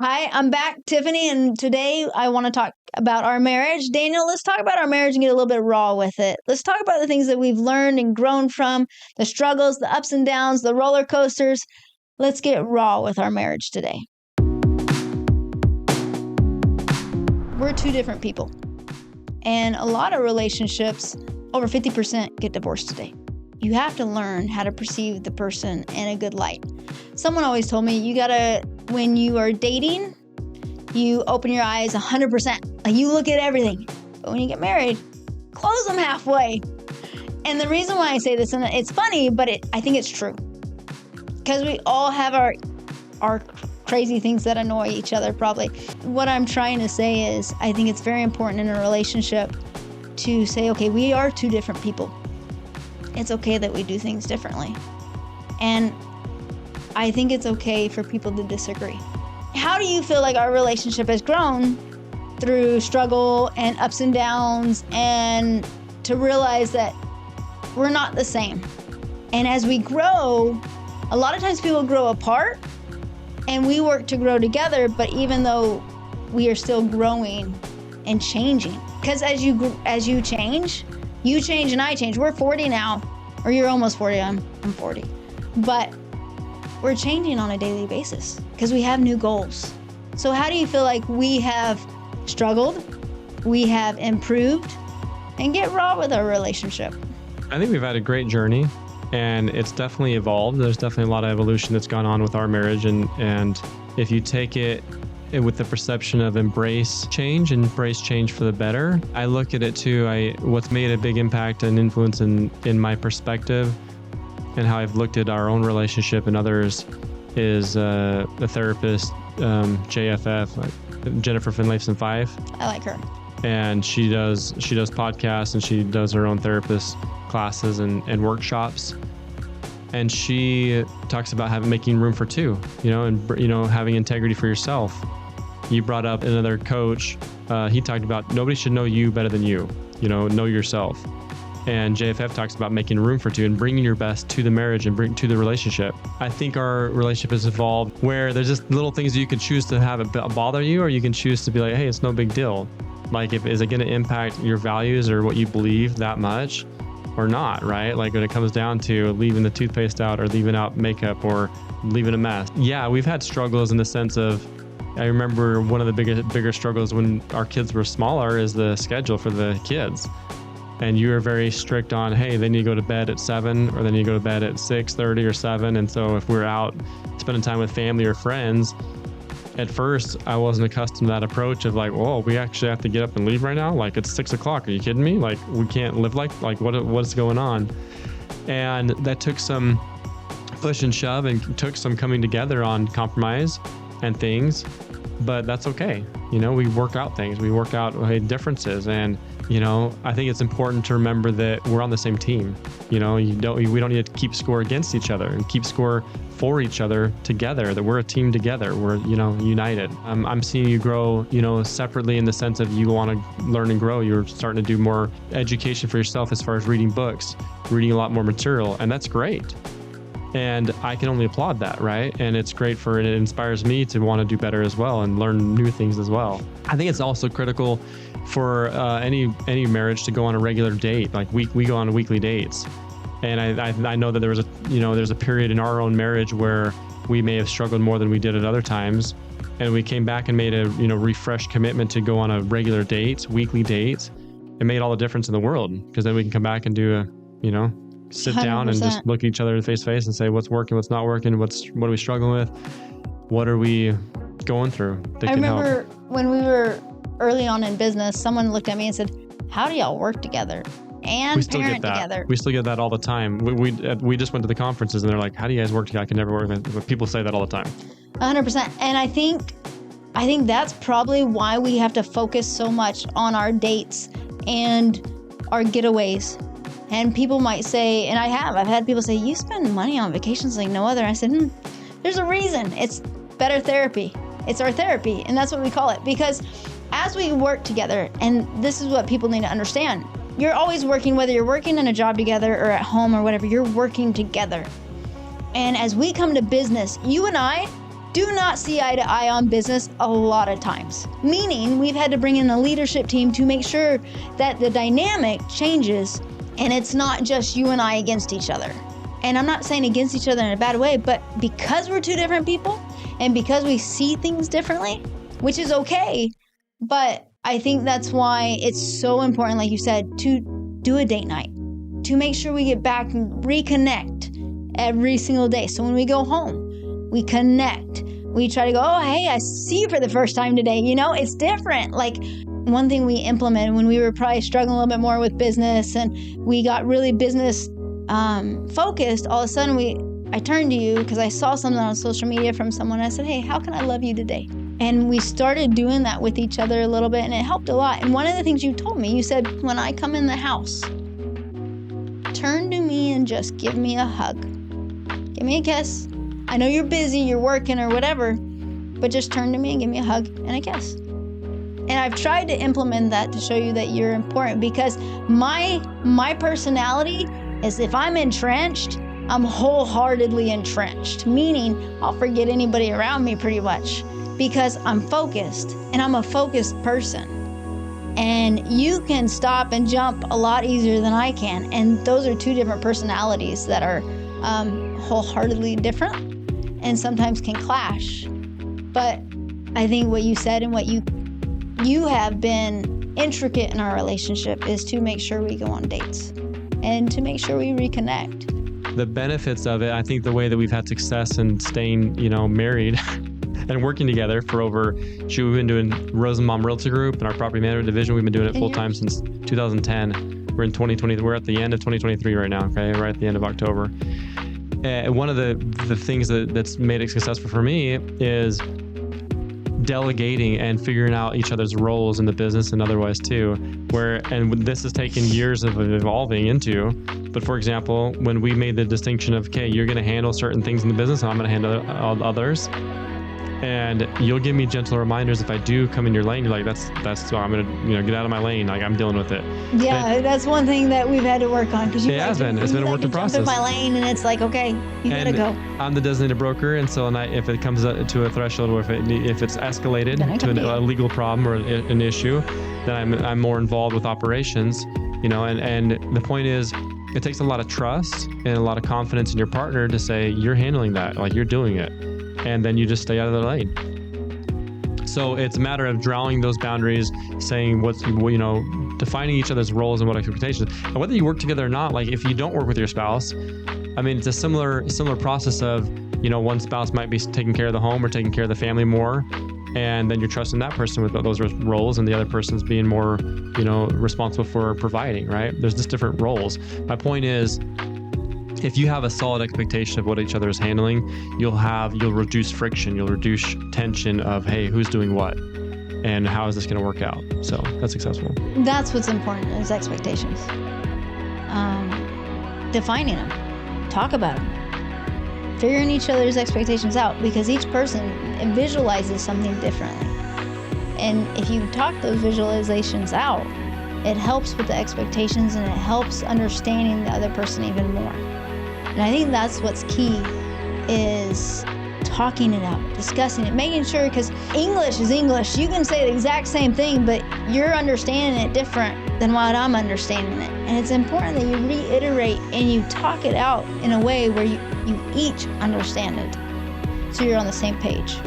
Hi, I'm back, Tiffany, and today I want to talk about our marriage. Daniel, let's talk about our marriage and get a little bit raw with it. Let's talk about the things that we've learned and grown from, the struggles, the ups and downs, the roller coasters. Let's get raw with our marriage today. We're two different people, and a lot of relationships, over 50%, get divorced today. You have to learn how to perceive the person in a good light. Someone always told me when you are dating, you open your eyes 100%. Like you look at everything. But when you get married, close them halfway. And the reason why I say this, and it's funny, but I think it's true. Because we all have our crazy things that annoy each other probably. What I'm trying to say is I think it's very important in a relationship to say, okay, we are two different people. It's okay that we do things differently. And I think it's okay for people to disagree. How do you feel like our relationship has grown through struggle and ups and downs, and to realize that we're not the same? And as we grow, a lot of times people grow apart and we work to grow together, but even though we are still growing and changing, because as you change, you change and I change. We're 40 now, or you're almost 40, I'm 40. But we're changing on a daily basis because we have new goals. So how do you feel like we have struggled, we have improved, and get raw with our relationship? I think we've had a great journey, and it's definitely evolved. There's definitely a lot of evolution that's gone on with our marriage, and if you take it with the perception of embrace change for the better. I look at it too, what's made a big impact and influence in my perspective and how I've looked at our own relationship and others is the therapist, JFF, Jennifer Finlayson Five. I like her. And she does podcasts, and she does her own therapist classes and workshops. And she talks about making room for two, and having integrity for yourself. You brought up another coach. He talked about nobody should know you better than you. Know yourself. And JFF talks about making room for two and bringing your best to the marriage and bring to the relationship. I think our relationship has evolved where there's just little things you can choose to have it bother you, or you can choose to be like, hey, it's no big deal. Like, is it going to impact your values or what you believe that much or not, right? Like when it comes down to leaving the toothpaste out or leaving out makeup or leaving a mess. Yeah, we've had struggles in the sense of, I remember one of the bigger struggles when our kids were smaller is the schedule for the kids. And you were very strict on, hey, they need to go to bed at 7 or they need to go to bed at 6:30 or 7. And so if we're out spending time with family or friends, at first I wasn't accustomed to that approach of like, whoa, we actually have to get up and leave right now? Like it's 6 o'clock. Are you kidding me? Like we can't live like what's going on? And that took some push and shove and took some coming together on compromise and things, but that's okay. We work out things, we work out differences, and I think it's important to remember that we're on the same team. We don't need to keep score against each other and keep score for each other together, that we're a team together. We're, united. I'm seeing you grow, separately in the sense of you want to learn and grow. You're starting to do more education for yourself as far as reading books, reading a lot more material, and that's great. And I can only applaud that, right? And it's great it inspires me to want to do better as well and learn new things as well. I think it's also critical for any marriage to go on a regular date. Like we go on weekly dates. And I know that there's a period in our own marriage where we may have struggled more than we did at other times. And we came back and made a refreshed commitment to go on a regular date, weekly date. It made all the difference in the world, because then we can come back and do sit 100%. Down and just look at each other face to face and say what's working, what's not working, what are we struggling with, what are we going through that I can remember help. When we were early on in business, someone looked at me and said, how do y'all work together and parent together? We still get that all the time. We just went to the conferences and they're like, how do you guys work together? I can never work with it. But people say that all the time. 100%. And I think that's probably why we have to focus so much on our dates and our getaways. And people might say, and I've had people say, you spend money on vacations like no other. I said, there's a reason. It's better therapy. It's our therapy. And that's what we call it. Because as we work together, and this is what people need to understand, you're always working, whether you're working in a job together or at home or whatever, you're working together. And as we come to business, you and I do not see eye to eye on business a lot of times. Meaning we've had to bring in a leadership team to make sure that the dynamic changes and it's not just you and I against each other. And I'm not saying against each other in a bad way, but because we're two different people and because we see things differently, which is okay, but I think that's why it's so important, like you said, to do a date night, to make sure we get back and reconnect every single day. So when we go home, we connect. We try to go, oh, hey, I see you for the first time today. You know, it's different. Like one thing we implemented when we were probably struggling a little bit more with business and we got really business focused, all of a sudden I turned to you because I saw something on social media from someone. I said, hey, how can I love you today? And we started doing that with each other a little bit and it helped a lot. And one of the things you told me, you said, when I come in the house, turn to me and just give me a hug. Give me a kiss. I know you're busy, you're working or whatever, but just turn to me and give me a hug and a kiss. And I've tried to implement that to show you that you're important because my personality is if I'm entrenched, I'm wholeheartedly entrenched, meaning I'll forget anybody around me pretty much because I'm focused and I'm a focused person. And you can stop and jump a lot easier than I can. And those are two different personalities that are wholeheartedly different and sometimes can clash. But I think what you said and what you have been intricate in our relationship is to make sure we go on dates and to make sure we reconnect. The benefits of it, I think the way that we've had success in staying, married and working together for we've been doing Rosenbaum Realty Group and our property management division. We've been doing it full time since 2010. We're in 2020. We're at the end of 2023 right now. Okay. Right at the end of October. One of the things that's made it successful for me is delegating and figuring out each other's roles in the business and otherwise too, and this has taken years of evolving into, but for example, when we made the distinction of, okay, you're going to handle certain things in the business and I'm going to handle all others. And you'll give me gentle reminders if I do come in your lane. You're like, that's I'm gonna get out of my lane. Like I'm dealing with it. Yeah, that's one thing that we've had to work on because it's been a work in process. Jump in my lane, and it's like, okay, you gotta go. I'm the designated broker, and so if it comes to a threshold, or if it's escalated to a legal problem or an issue, then I'm more involved with operations. And the point is, it takes a lot of trust and a lot of confidence in your partner to say you're handling that, like you're doing it. And then you just stay out of the lane. So it's a matter of drawing those boundaries, saying defining each other's roles and what expectations. And whether you work together or not, like if you don't work with your spouse, it's a similar process of, one spouse might be taking care of the home or taking care of the family more. And then you're trusting that person with those roles and the other person's being more, responsible for providing, right? There's just different roles. My point is, if you have a solid expectation of what each other is handling, you'll reduce friction, you'll reduce tension of, hey, who's doing what and how is this going to work out? So that's successful. That's what's important is expectations. Defining them, talk about them, figuring each other's expectations out because each person visualizes something differently. And if you talk those visualizations out, it helps with the expectations and it helps understanding the other person even more. And I think that's what's key is talking it out, discussing it, making sure, because English is English. You can say the exact same thing, but you're understanding it different than what I'm understanding it. And it's important that you reiterate and you talk it out in a way where you each understand it. So you're on the same page.